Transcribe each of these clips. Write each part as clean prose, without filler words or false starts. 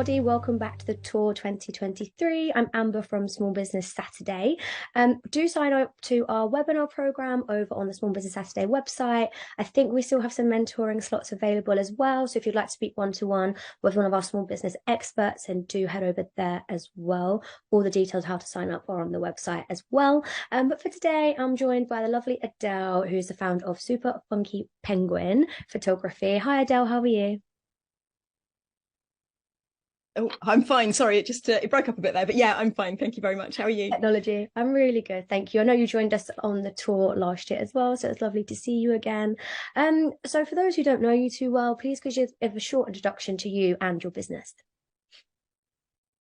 everybody. Welcome back to the Tour 2023. I'm Amber from Small Business Saturday. Do sign up to our webinar program over on the Small Business Saturday website. I think we still have some mentoring slots available as well. So if you'd like to speak one-to-one with one of our small business experts, then do head over there as well. All the details how to sign up are on the website as well. But for today, I'm joined by the lovely Adele, who's the founder of Super Funky Penguin Photography. Hi, Adele. How are you? Oh, I'm fine. Sorry, it broke up a bit there, but yeah, I'm fine. Thank you very much. How are you? Technology. I'm really good, thank you. I know you joined us on the tour last year as well, so it's lovely to see you again. So for those who don't know you too well, please could you give a short introduction to you and your business?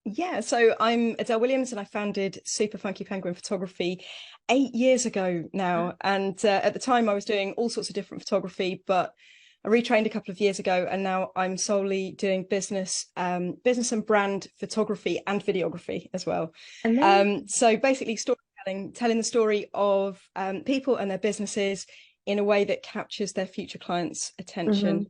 Yeah, so I'm Adele Williams and I founded Super Funky Penguin Photography 8 years ago now. And at the time I was doing all sorts of different photography, but I retrained a couple of years ago and now I'm solely doing business and brand photography and videography as well. Amazing. So basically storytelling, telling the story of people and their businesses in a way that captures their future clients' Mm-hmm. attention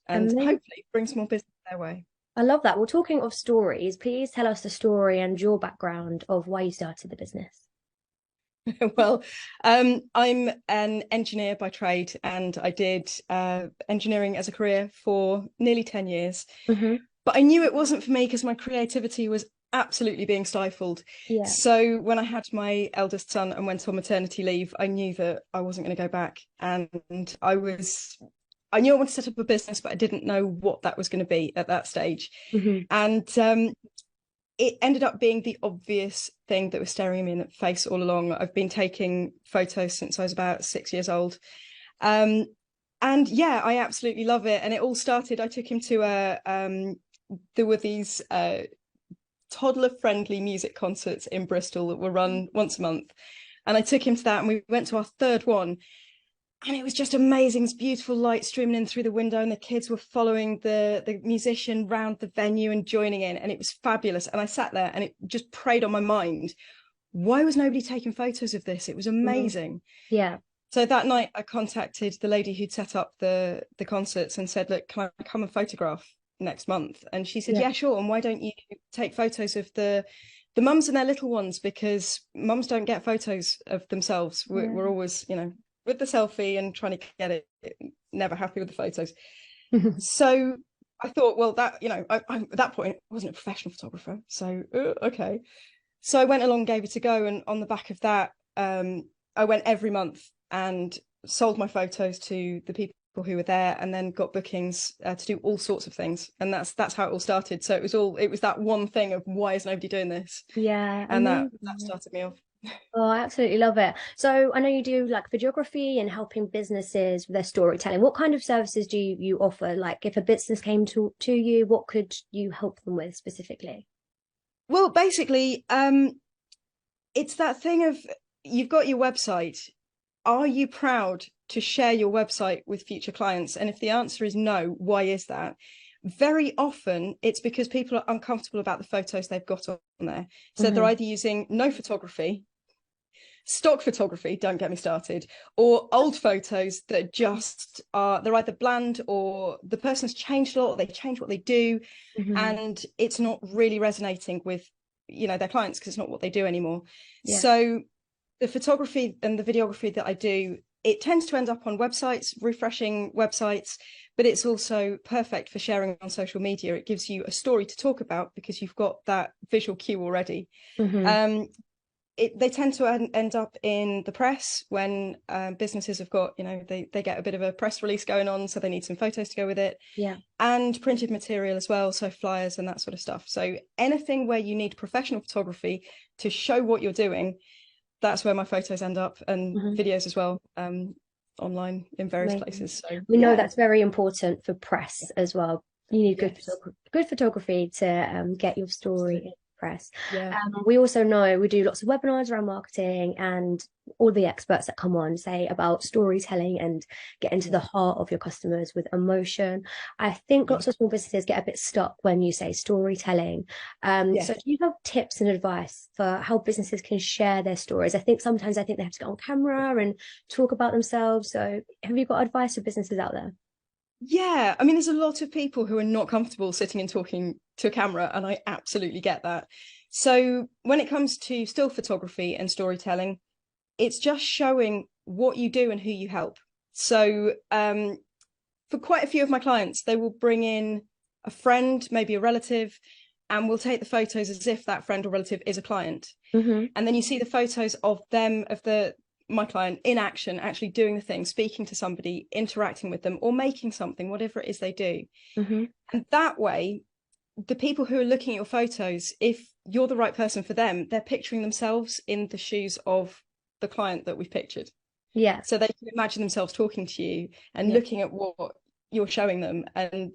and Amazing. hopefully brings more business their way. I love that. Well, talking of stories, please tell us the story and your background of why you started the business. Well, I'm an engineer by trade, and I did engineering as a career for nearly 10 years. Mm-hmm. But I knew it wasn't for me because my creativity was absolutely being stifled. Yeah. So when I had my eldest son and went on maternity leave, I knew that I wasn't going to go back. And I knew I wanted to set up a business, but I didn't know what that was going to be at that stage. Mm-hmm. And it ended up being the obvious thing that was staring me in the face all along. I've been taking photos since I was about 6 years old. And yeah, I absolutely love it. And it all started, I took him to there were these toddler friendly music concerts in Bristol that were run once a month. And I took him to that and we went to our third one. And it was just amazing. It's beautiful light streaming in through the window, and the kids were following the musician round the venue and joining in, and it was fabulous. And I sat there, and it just preyed on my mind. Why was nobody taking photos of this? It was Mm-hmm. amazing. Yeah. So that night, I contacted the lady who'd set up the concerts and said, "Look, can I come and photograph next month?" And she said, Yeah. "Yeah, sure. And why don't you take photos of the mums and their little ones, because mums don't get photos of themselves. Yeah. We're always, with the selfie and trying to get it, never happy with the photos." So I thought, well, I at that point I wasn't a professional photographer, so okay. So I went along, gave it a go, and on the back of that, I went every month and sold my photos to the people who were there, and then got bookings to do all sorts of things, and that's how it all started. So it was that one thing of, why is nobody doing this, Yeah. and that Amazing. started me off. Oh, I absolutely love it. So I know you do like videography and helping businesses with their storytelling. What kind of services do you offer? Like if a business came to you, what could you help them with specifically? Well, basically, it's that thing of, you've got your website. Are you proud to share your website with future clients? And if the answer is no, why is that? Very often it's because people are uncomfortable about the photos they've got on there. So they're Hmm. either using no photography, stock photography, don't get me started, or old photos that just are, they're either bland, or the person's changed a lot, or they change what they do, Hmm. and it's not really resonating with their clients, because it's not what they do anymore. Yeah. So the photography and the videography that I do, it tends to end up on websites, refreshing websites, but it's also perfect for sharing on social media. It gives you a story to talk about because you've got that visual cue already. Hmm. um they tend to end up in the press when businesses have got, they get a bit of a press release going on, so they need some photos to go with it, Yeah. and printed material as well, so flyers and that sort of stuff. So anything where you need professional photography to show what you're doing, that's where my photos end up, and Hmm. videos as well, online in various Amazing. places. So We know yeah. that's very important for press as well. You need Yes. good photography to get your story Absolutely. in press. Yeah. We also know we do lots of webinars around marketing, and all the experts that come on say about storytelling and get into the Yeah. heart of your customers with emotion. I think Yeah. lots of small businesses get a bit stuck when you say storytelling. So Yes. do you have tips and advice for how businesses can share their stories? I think they have to get on camera and talk about themselves. So have you got advice for businesses out there? Yeah, I mean, there's a lot of people who are not comfortable sitting and talking to a camera, and I absolutely get that. So when it comes to still photography and storytelling, it's just showing what you do and who you help. So for quite a few of my clients, they will bring in a friend, maybe a relative, and we'll take the photos as if that friend or relative is a client. Mm-hmm. And then you see the photos of them, of my client in action, actually doing the thing, speaking to somebody, interacting with them, or making something, whatever it is they do. Mm-hmm. And that way, the people who are looking at your photos, if you're the right person for them, they're picturing themselves in the shoes of the client that we've pictured. Yeah. So they can imagine themselves talking to you and Yeah. looking at what you're showing them, and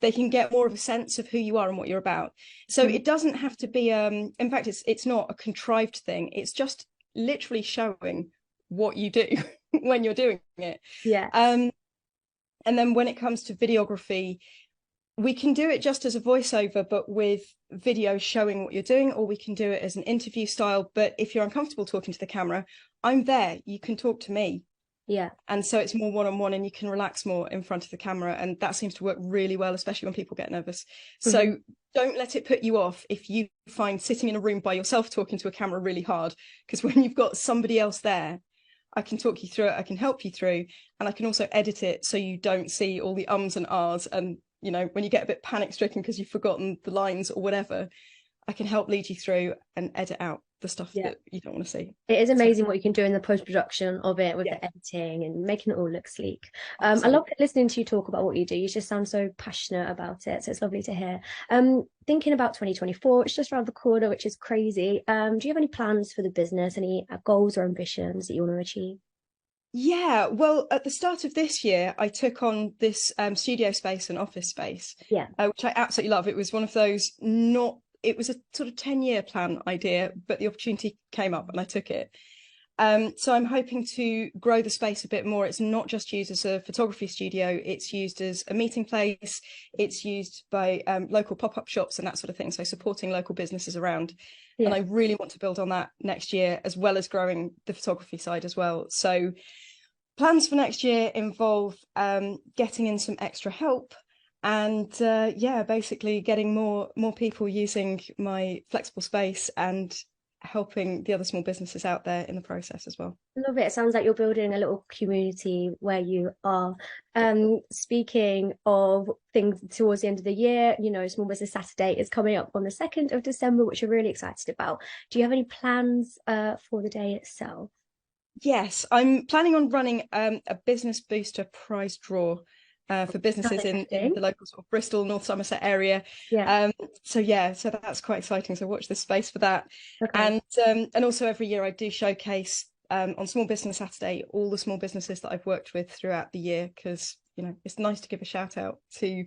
they can get more of a sense of who you are and what you're about. So Mm-hmm. it doesn't have to be in fact it's not a contrived thing. It's just literally showing what you do when you're doing it. Yeah. And then when it comes to videography, we can do it just as a voiceover, but with video showing what you're doing, or we can do it as an interview style. But if you're uncomfortable talking to the camera, I'm there. You can talk to me. Yeah. And so it's more one-on-one, and you can relax more in front of the camera. And that seems to work really well, especially when people get nervous. Mm-hmm. So don't let it put you off if you find sitting in a room by yourself talking to a camera really hard, because when you've got somebody else there, I can talk you through it, I can help you through, and I can also edit it so you don't see all the ums and ahs. And, you know, when you get a bit panic stricken because you've forgotten the lines or whatever, I can help lead you through and edit out the stuff Yeah. that you don't want to see. It is So, amazing what you can do in the post-production of it with yeah, the editing and making it all look sleek. I love absolutely. listening to you talk about what you do. You just sound so passionate about it. So it's lovely to hear. Thinking about 2024, it's just around the corner, which is crazy. Do you have any plans for the business, any goals or ambitions that you want to achieve? Yeah, well, at the start of this year, I took on this studio space and office space, Yeah. which I absolutely love. It was one of those it was a sort of 10-year plan idea, but the opportunity came up and I took it. So I'm hoping to grow the space a bit more. It's not just used as a photography studio, it's used as a meeting place. It's used by local pop-up shops and that sort of thing. So supporting local businesses around. And Yeah. I really want to build on that next year, as well as growing the photography side as well. So plans for next year involve getting in some extra help, and yeah, basically getting more people using my flexible space and helping the other small businesses out there in the process as well. Love it. It sounds like you're building a little community where you are. Speaking of things towards the end of the year, you know, Small Business Saturday is coming up on the 2nd of December, which you're really excited about. Do you have any plans for the day itself? Yes, I'm planning on running a business booster prize draw for Sounds businesses in exciting. the local sort of Bristol, North Somerset area. Yeah. So yeah, so that's quite exciting. So watch this space for that. Okay. And also every year I do showcase on Small Business Saturday all the small businesses that I've worked with throughout the year, because you know it's nice to give a shout out to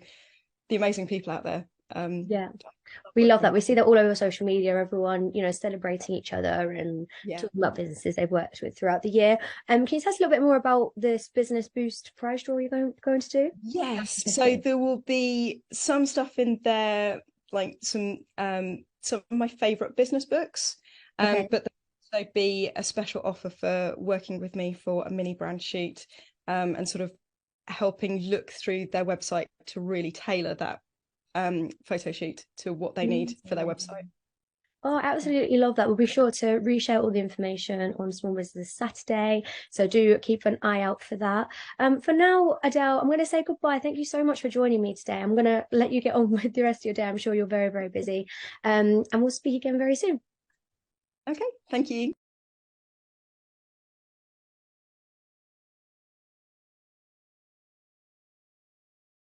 the amazing people out there. Yeah. Love We love working that. We with. see that all over social media, everyone, you know, celebrating each other and Yeah. talking about businesses they've worked with throughout the year. Can you tell us a little bit more about this Business Boost prize draw you're going to do? Yes, so Interesting. there will be some stuff in there, like some of my favorite business books, Okay. but there'll also be a special offer for working with me for a mini brand shoot, and sort of helping look through their website to really tailor that photo shoot to what they need for their website. Oh, I absolutely love that. We'll be sure to reshare all the information on Small Business Saturday. So do keep an eye out for that. For now, Adele, I'm going to say goodbye. Thank you so much for joining me today. I'm going to let you get on with the rest of your day. I'm sure you're very, very busy. And we'll speak again very soon. Okay, thank you.